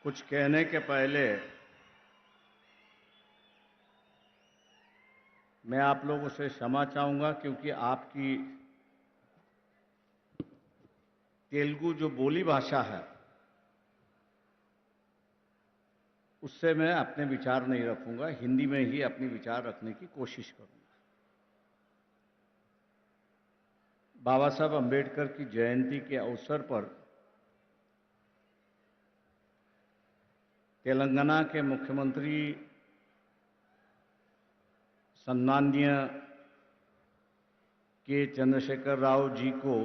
कुछ कहने के पहले मैं आप लोगों से क्षमा चाहूंगा, क्योंकि आपकी तेलुगु जो बोली भाषा है उससे मैं अपने विचार नहीं रखूंगा। हिंदी में ही अपने विचार रखने की कोशिश करूंगा। बाबा साहब अंबेडकर की जयंती के अवसर पर तेलंगाना के मुख्यमंत्री सम्माननीय के चंद्रशेखर राव जी को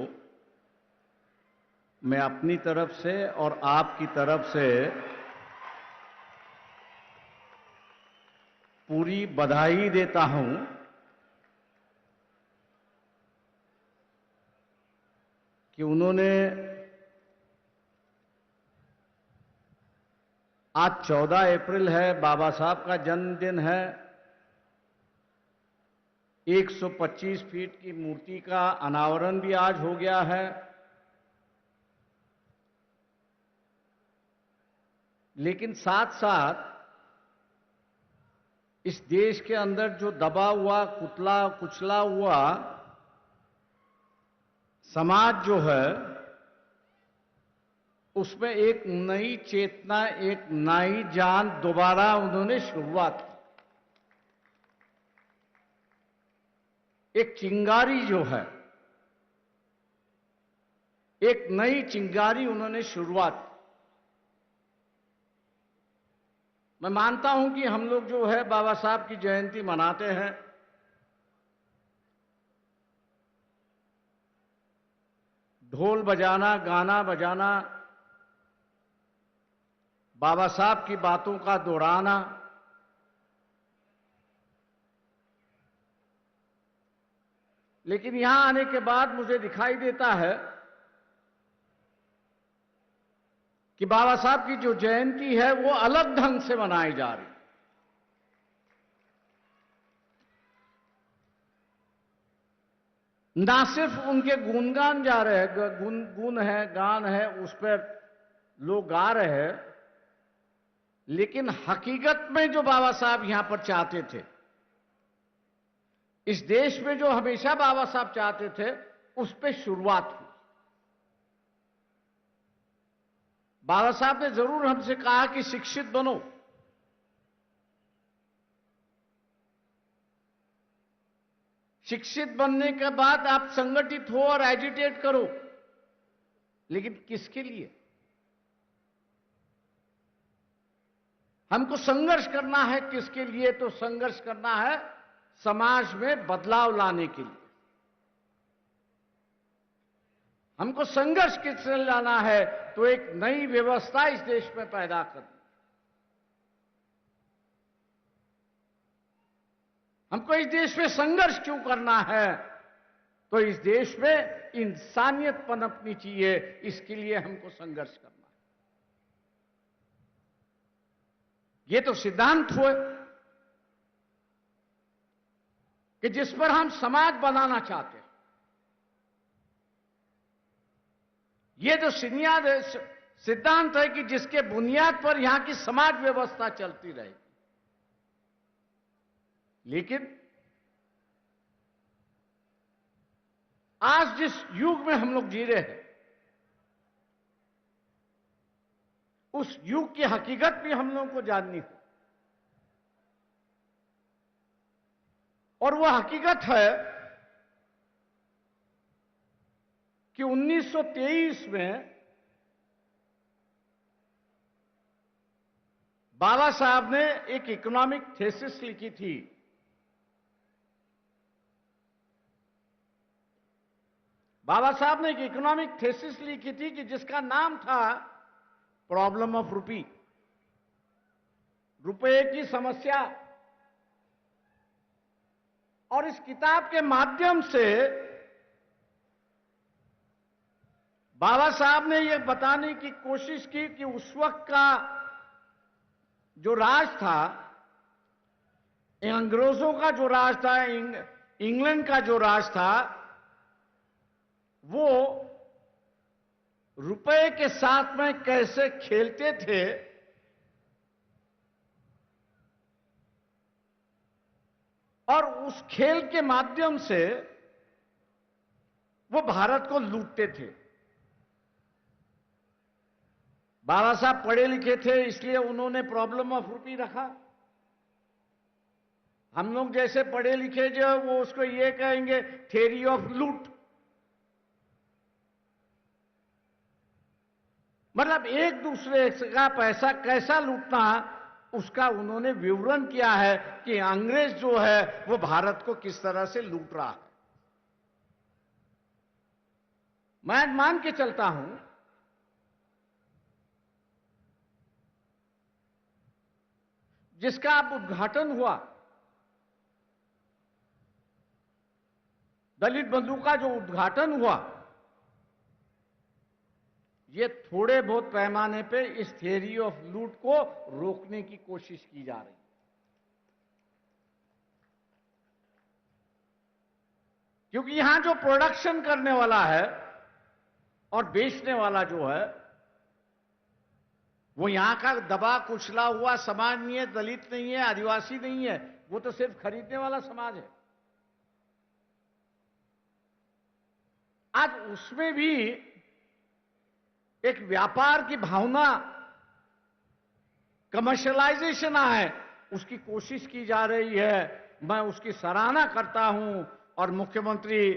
मैं अपनी तरफ से और आपकी तरफ से पूरी बधाई देता हूं कि उन्होंने आज 14 अप्रैल है, बाबा साहब का जन्मदिन है। 125 फीट की मूर्ति का अनावरण भी आज हो गया है। लेकिन साथ साथ इस देश के अंदर जो दबा हुआ, कुचला हुआ समाज जो है, उसमें एक नई चेतना, एक नई जान दोबारा उन्होंने शुरुआत की। एक चिंगारी जो है, एक नई चिंगारी उन्होंने शुरुआत की। मैं मानता हूं कि हम लोग जो है बाबा साहब की जयंती मनाते हैं, ढोल बजाना, गाना बजाना, बाबा साहब की बातों का दोहराना, लेकिन यहां आने के बाद मुझे दिखाई देता है कि बाबा साहब की जो जयंती है वो अलग ढंग से मनाई जा रही है। ना सिर्फ उनके गुणगान जा रहे हैं, गुण है, गान है, उस पर लोग गा रहे हैं, लेकिन हकीकत में जो बाबा साहब यहां पर चाहते थे, इस देश में जो हमेशा बाबा साहब चाहते थे, उस पर शुरुआत हुई। बाबा साहब ने जरूर हमसे कहा कि शिक्षित बनो, शिक्षित बनने के बाद आप संगठित हो और एजिटेट करो, लेकिन किसके लिए? हमको संघर्ष करना है। किसके लिए? तो संघर्ष करना है समाज में बदलाव लाने के लिए। हमको संघर्ष किससे लाना है? तो एक नई व्यवस्था इस देश में पैदा करनी। हमको इस देश में संघर्ष क्यों करना है? तो इस देश में इंसानियत पनपनी चाहिए, इसके लिए हमको संघर्ष करना है। ये तो सिद्धांत हुए कि जिस पर हम समाज बनाना चाहते हैं। ये जो सिद्धांत है कि जिसके बुनियाद पर यहां की समाज व्यवस्था चलती रहेगी। लेकिन आज जिस युग में हम लोग जी रहे हैं, उस युग की हकीकत भी हम लोगों को जाननी हो। और वह हकीकत है कि 1923 में बाबा साहब ने एक इकोनॉमिक थीसिस लिखी थी। बाबा साहब ने एक इकोनॉमिक थीसिस लिखी थी कि जिसका नाम था प्रॉब्लम ऑफ रूपी, रुपए की समस्या। और इस किताब के माध्यम से बाबा साहब ने यह बताने की कोशिश की कि उस वक्त का जो राज था, अंग्रेजों का जो राज था, इंग्लैंड का जो राज था, वो रुपए के साथ में कैसे खेलते थे और उस खेल के माध्यम से वो भारत को लूटते थे। बाबा साहब पढ़े लिखे थे, इसलिए उन्होंने प्रॉब्लम ऑफ रूपी रखा। हम लोग जैसे पढ़े लिखे जो है वो उसको ये कहेंगे थ्योरी ऑफ लूट। मतलब एक दूसरे का पैसा कैसा लूटना, उसका उन्होंने विवरण किया है कि अंग्रेज जो है वो भारत को किस तरह से लूट रहा है। मैं मान के चलता हूं जिसका अब उद्घाटन हुआ, दलित बंधु का जो उद्घाटन हुआ, ये थोड़े बहुत पैमाने पे इस थ्योरी ऑफ लूट को रोकने की कोशिश की जा रही है। क्योंकि यहां जो प्रोडक्शन करने वाला है और बेचने वाला जो है वो यहां का दबा कुचला हुआ समाज नहीं है, दलित नहीं है, आदिवासी नहीं है, वो तो सिर्फ खरीदने वाला समाज है। आज उसमें भी एक व्यापार की भावना, कमर्शियलाइजेशन है, उसकी कोशिश की जा रही है। मैं उसकी सराहना करता हूं और मुख्यमंत्री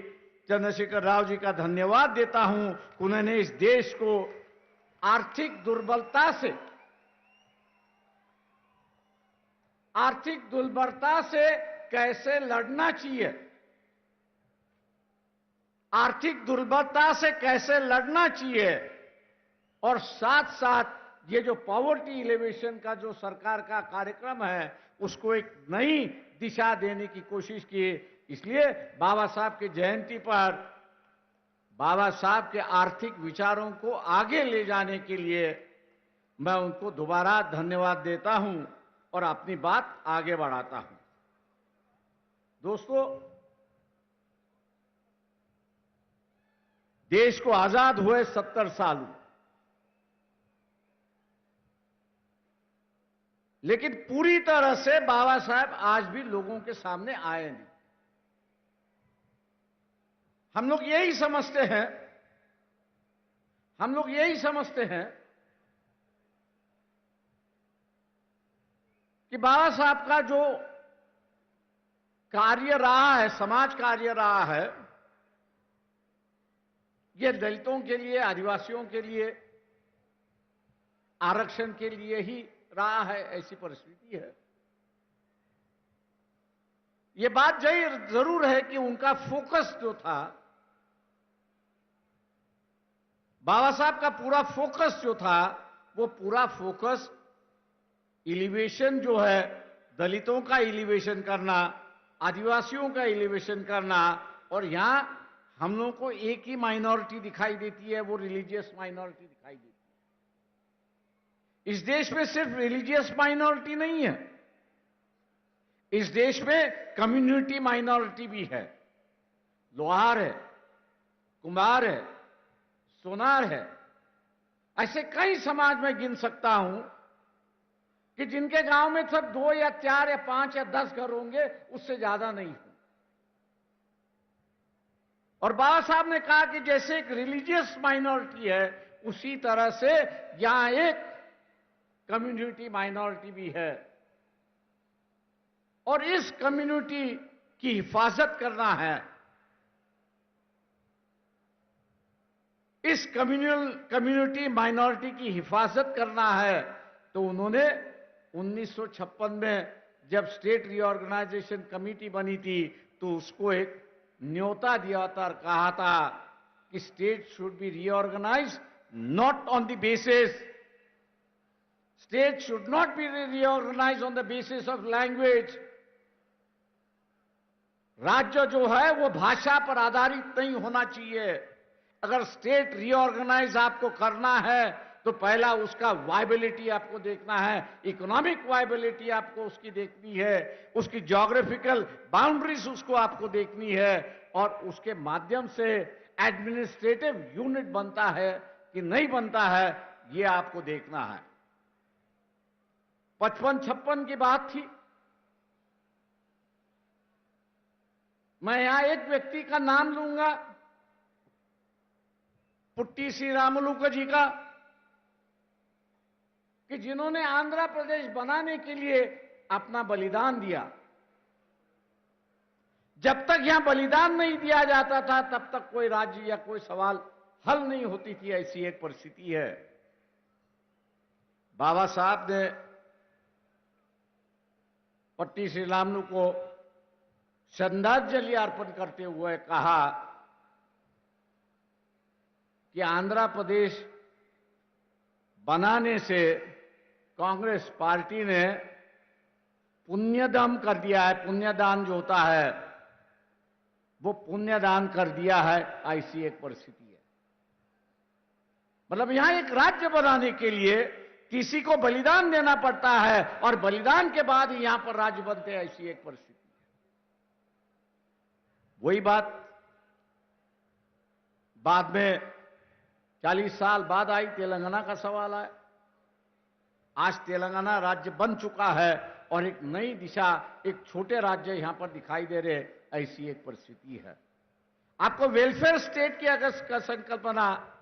चंद्रशेखर राव जी का धन्यवाद देता हूं कि उन्होंने इस देश को आर्थिक दुर्बलता से कैसे लड़ना चाहिए, आर्थिक दुर्बलता से कैसे लड़ना चाहिए, और साथ साथ ये जो पॉवर्टी एलिवेशन का जो सरकार का कार्यक्रम है उसको एक नई दिशा देने की कोशिश की। इसलिए बाबा साहब की जयंती पर बाबा साहब के आर्थिक विचारों को आगे ले जाने के लिए मैं उनको दोबारा धन्यवाद देता हूं और अपनी बात आगे बढ़ाता हूं। दोस्तों, देश को आजाद हुए 70 साल हुए, लेकिन पूरी तरह से बाबा साहब आज भी लोगों के सामने आए नहीं। हम लोग यही समझते हैं कि बाबा साहब का जो कार्य रहा है, समाज कार्य रहा है, ये दलितों के लिए, आदिवासियों के लिए, आरक्षण के लिए ही रहा है, ऐसी परिस्थिति है। ये बात जरूर है कि उनका फोकस जो था, बाबा साहब का पूरा फोकस जो था, वो पूरा फोकस एलिवेशन जो है, दलितों का एलिवेशन करना, आदिवासियों का एलिवेशन करना, और यहां हम लोगों को एक ही माइनॉरिटी दिखाई देती है, वो रिलीजियस माइनॉरिटी दिखाई देती है। इस देश में सिर्फ रिलीजियस माइनॉरिटी नहीं है, इस देश में कम्युनिटी माइनॉरिटी भी है। लोहार है, कुम्हार है, सोनार है, ऐसे कई समाज में गिन सकता हूं कि जिनके गांव में सब 2 या 4 या 5 या 10 घर होंगे, उससे ज्यादा नहीं हो। और बाबा साहब ने कहा कि जैसे एक रिलीजियस माइनॉरिटी है, उसी तरह से यहां एक कम्युनिटी माइनॉरिटी भी है, और इस कम्युनिटी की हिफाजत करना है, इस कम्युनिटी माइनॉरिटी की हिफाजत करना है। तो उन्होंने 1956 में जब स्टेट रीऑर्गेनाइजेशन कमेटी बनी थी, तो उसको एक न्योता दिया था और कहा था कि state should be reorganised not on the basis, state should not be reorganised on the basis of language. राज्य जो है वो भाषा पर आधारित नहीं होना चाहिए। अगर स्टेट रीऑर्गेनाइज आपको करना है तो पहला उसका वायबिलिटी आपको देखना है, इकोनॉमिक वायबिलिटी आपको उसकी देखनी है, उसकी ज्योग्राफिकल बाउंड्रीज उसको आपको देखनी है, और उसके माध्यम से एडमिनिस्ट्रेटिव यूनिट बनता है कि नहीं बनता है, ये आपको देखना है। 55-56 की बात थी, मैं यहां एक व्यक्ति का नाम लूंगा, पुट्टी श्रीरामुलु जी का, कि जिन्होंने आंध्र प्रदेश बनाने के लिए अपना बलिदान दिया। जब तक यहां बलिदान नहीं दिया जाता था तब तक कोई राज्य या कोई सवाल हल नहीं होती थी, ऐसी एक परिस्थिति है। बाबा साहब ने पट्टी श्रीरामुलु को श्रद्धांजलि अर्पण करते हुए कहा कि आंध्र प्रदेश बनाने से कांग्रेस पार्टी ने पुण्यदान कर दिया है, पुण्यदान जो होता है वो पुण्यदान कर दिया है, ऐसी एक परिस्थिति है। मतलब यहां एक राज्य बनाने के लिए किसी को बलिदान देना पड़ता है और बलिदान के बाद ही यहां पर राज्य बनते हैं, ऐसी एक परिस्थिति है। वही बात बाद में 40 साल बाद आई, तेलंगाना का सवाल आया। आज तेलंगाना राज्य बन चुका है और एक नई दिशा, एक छोटे राज्य यहां पर दिखाई दे रहे, ऐसी एक परिस्थिति है। आपको वेलफेयर स्टेट की अगर संकल्पना,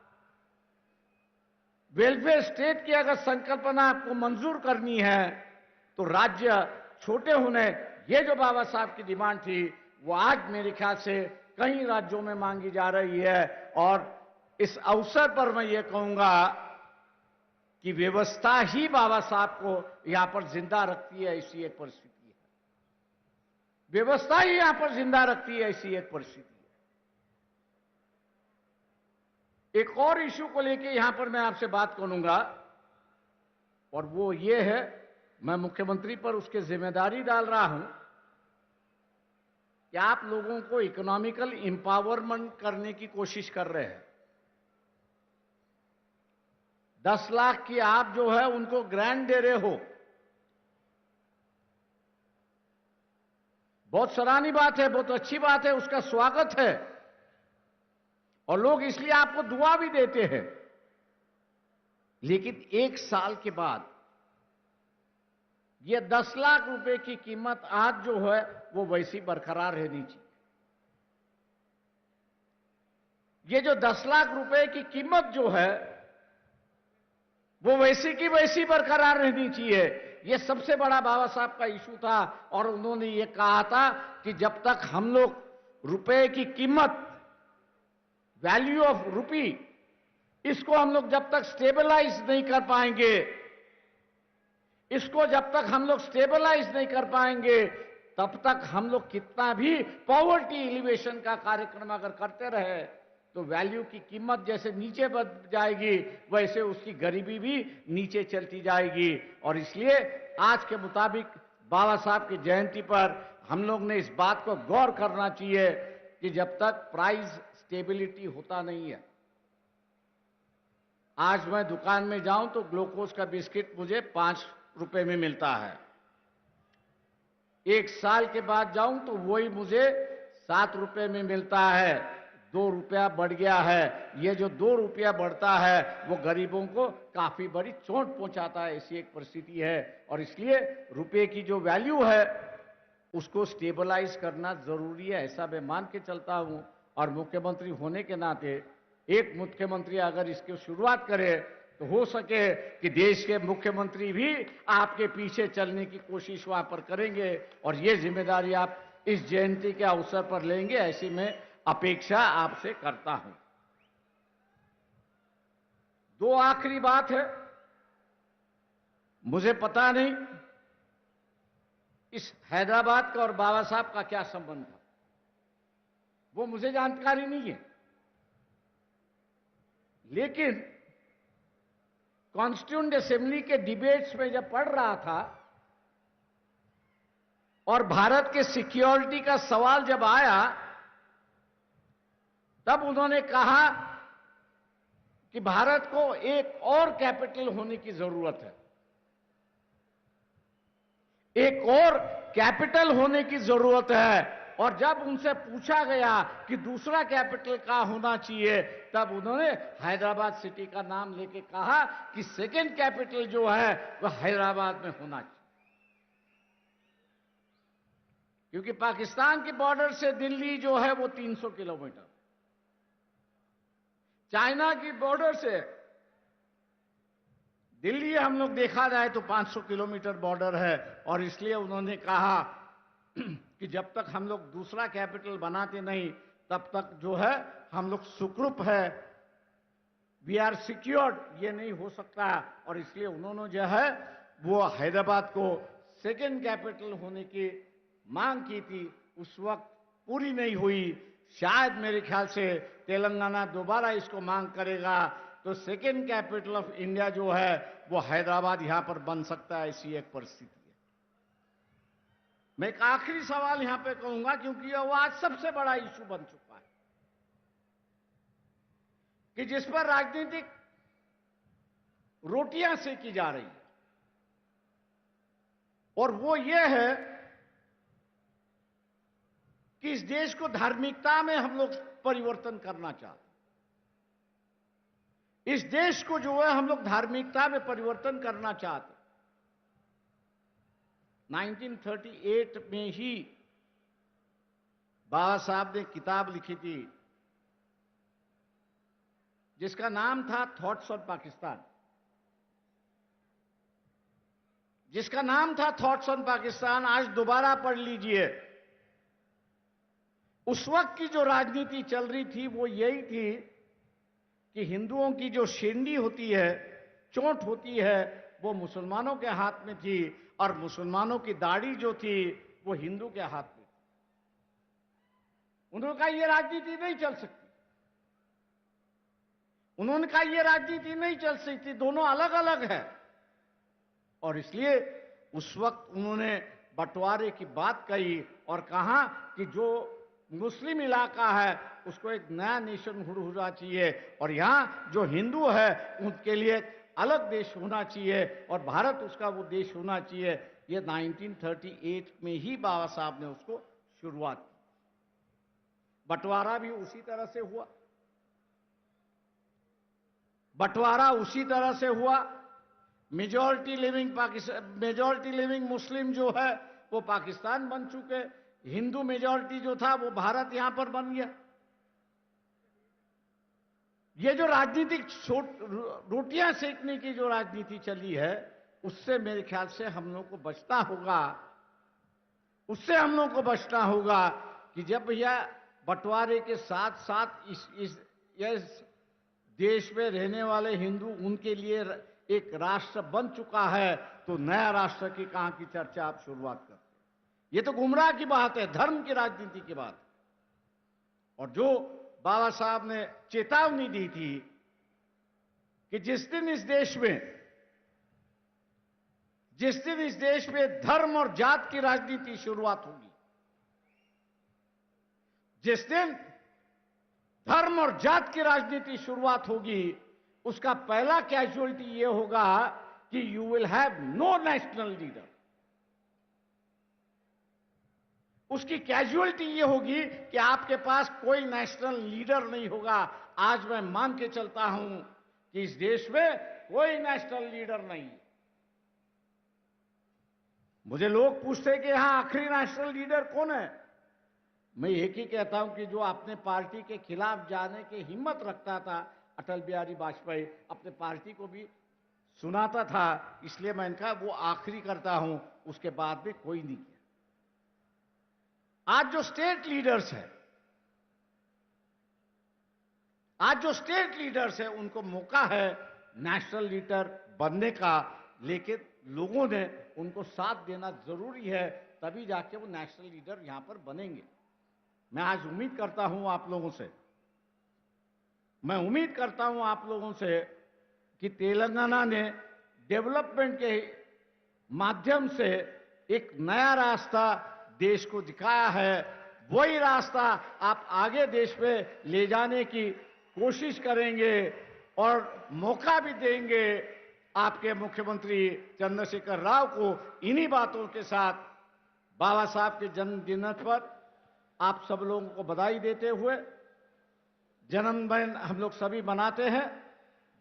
वेलफेयर स्टेट की अगर संकल्पना आपको मंजूर करनी है तो राज्य छोटे होने, ये जो बाबा साहब की डिमांड थी वो आज मेरे ख्याल से कई राज्यों में मांगी जा रही है। और इस अवसर पर मैं ये कहूंगा कि व्यवस्था ही बाबा साहब को यहां पर जिंदा रखती है, ऐसी एक परिस्थिति है। व्यवस्था ही यहां पर जिंदा रखती है, ऐसी एक परिस्थिति है। एक और इश्यू को लेकर यहां पर मैं आपसे बात करूंगा और वो ये है, मैं मुख्यमंत्री पर उसकी जिम्मेदारी डाल रहा हूं कि आप लोगों को इकोनॉमिकल एम्पावरमेंट करने की कोशिश कर रहे हैं। 10 लाख की आप जो है उनको ग्रांट दे रहे हो, बहुत सराहनीय बात है, बहुत अच्छी बात है, उसका स्वागत है और लोग इसलिए आपको दुआ भी देते हैं। लेकिन 1 साल के बाद ये 10 लाख रुपए की कीमत आज जो है वो वैसी बरकरार रहनी चाहिए। ये जो 10 लाख रुपए की कीमत जो है वो वैसी की वैसी बरकरार रहनी चाहिए। ये सबसे बड़ा बाबा साहब का इशू था और उन्होंने ये कहा था कि जब तक हम लोग रुपए की कीमत, वैल्यू ऑफ रुपी, इसको हम लोग जब तक स्टेबलाइज नहीं कर पाएंगे, इसको जब तक हम लोग स्टेबलाइज नहीं कर पाएंगे तब तक हम लोग कितना भी पॉवर्टी एलिवेशन का कार्यक्रम अगर करते रहे तो वैल्यू की कीमत जैसे नीचे बढ़ जाएगी वैसे उसकी गरीबी भी नीचे चलती जाएगी। और इसलिए आज के मुताबिक बाबा साहब की जयंती पर हम लोग ने इस बात को गौर करना चाहिए कि जब तक प्राइस स्टेबिलिटी होता नहीं है, आज मैं दुकान में जाऊं तो ग्लूकोज का बिस्किट मुझे 5 रुपए में मिलता है, 1 साल के बाद जाऊं तो वही मुझे 7 रुपए में मिलता है, 2 रुपया बढ़ गया है। ये जो 2 रुपया बढ़ता है वो गरीबों को काफी बड़ी चोट पहुंचाता है, ऐसी एक परिस्थिति है। और इसलिए रुपए की जो वैल्यू है उसको स्टेबलाइज करना जरूरी है, ऐसा मैं मान के चलता हूं। और मुख्यमंत्री होने के नाते एक मुख्यमंत्री अगर इसकी शुरुआत करे तो हो सके कि देश के मुख्यमंत्री भी आपके पीछे चलने की कोशिश वहां पर करेंगे और ये जिम्मेदारी आप इस जयंती के अवसर पर लेंगे, ऐसी मैं अपेक्षा आपसे करता हूं। 2 आखिरी बात है, मुझे पता नहीं इस हैदराबाद का और बाबा साहब का क्या संबंध था, वो मुझे जानकारी नहीं है, लेकिन कॉन्स्टिट्यूएंट असेंबली के डिबेट्स में जब पढ़ रहा था और भारत के सिक्योरिटी का सवाल जब आया तब उन्होंने कहा कि भारत को एक और कैपिटल होने की जरूरत है, एक और कैपिटल होने की जरूरत है। और जब उनसे पूछा गया कि दूसरा कैपिटल कहां होना चाहिए तब उन्होंने हैदराबाद सिटी का नाम लेके कहा कि सेकंड कैपिटल जो है वह हैदराबाद में होना चाहिए। क्योंकि पाकिस्तान के बॉर्डर से दिल्ली जो है वो 300 किलोमीटर, चाइना की बॉर्डर से दिल्ली हम लोग देखा जाए तो 500 किलोमीटर बॉर्डर है। और इसलिए उन्होंने कहा कि जब तक हम लोग दूसरा कैपिटल बनाते नहीं तब तक जो है हम लोग सुखरूप है, वी आर सिक्योर्ड, ये नहीं हो सकता। और इसलिए उन्होंने जो है वो हैदराबाद को सेकेंड कैपिटल होने की मांग की थी। उस वक्त पूरी नहीं हुई। शायद मेरे ख्याल से तेलंगाना दोबारा इसको मांग करेगा तो सेकेंड कैपिटल ऑफ इंडिया जो है वो हैदराबाद यहां पर बन सकता है। ऐसी एक परिस्थिति है। मैं एक आखिरी सवाल यहां पे कहूंगा, क्योंकि वो आज सबसे बड़ा इशू बन चुका है कि जिस पर राजनीतिक रोटियां सेकी जा रही है, और वो ये है कि इस देश को धार्मिकता में हम लोग परिवर्तन करना चाहते हैं। इस देश को जो है हम लोग धार्मिकता में परिवर्तन करना चाहते हैं। 1938 में ही बाबा साहब ने किताब लिखी थी जिसका नाम था थॉट्स ऑन पाकिस्तान, जिसका नाम था थॉट्स ऑन पाकिस्तान। आज दोबारा पढ़ लीजिए। उस वक्त की जो राजनीति चल रही थी वो यही थी कि हिंदुओं की जो शेंडी होती है, चोट होती है, वो मुसलमानों के हाथ में थी, और मुसलमानों की दाढ़ी जो थी वो हिंदू के हाथ में थी। उन्होंने कहा ये राजनीति नहीं चल सकती। उन्होंने कहा ये राजनीति नहीं चल सकती, दोनों अलग अलग है। और इसलिए उस वक्त उन्होंने बंटवारे की बात कही और कहा कि जो मुस्लिम इलाका है उसको एक नया नेशन होना चाहिए, और यहां जो हिंदू है उनके लिए अलग देश होना चाहिए, और भारत उसका वो देश होना चाहिए। ये 1938 में ही बाबा साहब ने उसको शुरुआत की। बंटवारा भी उसी तरह से हुआ। बंटवारा उसी तरह से हुआ। मेजॉरिटी लिविंग मुस्लिम जो है वो पाकिस्तान बन चुके, हिंदू मेजॉरिटी जो था वो भारत यहां पर बन गया। ये जो राजनीतिक रोटियां सेकने की जो राजनीति चली है उससे मेरे ख्याल से हम लोग को बचना होगा। उससे हम लोग को बचना होगा कि जब यह बंटवारे के साथ साथ इस देश में रहने वाले हिंदू उनके लिए एक राष्ट्र बन चुका है तो नया राष्ट्र की कहां की चर्चा आप शुरुआत करते हैं। ये तो गुमराह की बात है, धर्म की राजनीति की बात। और जो बाबा साहब ने चेतावनी दी थी कि जिस दिन इस देश में धर्म और जात की राजनीति शुरुआत होगी, जिस दिन धर्म और जात की राजनीति शुरुआत होगी, उसका पहला कैजुअलिटी यह होगा कि you will have no national leader. उसकी कैजुअलिटी यह होगी कि आपके पास कोई नेशनल लीडर नहीं होगा। आज मैं मान के चलता हूं कि इस देश में कोई नेशनल लीडर नहीं। मुझे लोग पूछते हैं कि यहां आखिरी नेशनल लीडर कौन है। मैं एक ही कहता हूं कि जो अपने पार्टी के खिलाफ जाने की हिम्मत रखता था, अटल बिहारी वाजपेयी अपने पार्टी को भी सुनाता था, इसलिए मैं इनका वो आखिरी करता हूं, उसके बाद भी कोई नहीं किया। आज जो स्टेट लीडर्स है उनको मौका है नेशनल लीडर बनने का, लेकिन लोगों ने उनको साथ देना जरूरी है, तभी जाके वो नेशनल लीडर यहां पर बनेंगे। मैं आज उम्मीद करता हूं आप लोगों से कि तेलंगाना ने डेवलपमेंट के माध्यम से एक नया रास्ता देश को दिखाया है। वही रास्ता आप आगे देश में ले जाने की कोशिश करेंगे और मौका भी देंगे। आपके मुख्यमंत्री चंद्रशेखर राव को इन्हीं बातों के साथ बाबा साहब के जन्मदिन पर आप सब लोगों को बधाई देते हुए, जन्मदिन हम लोग सभी मनाते हैं,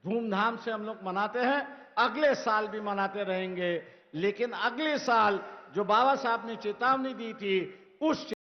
धूमधाम से हम लोग मनाते हैं, अगले साल भी मनाते रहेंगे। लेकिन अगले साल जो बाबा साहब ने चेतावनी दी थी उस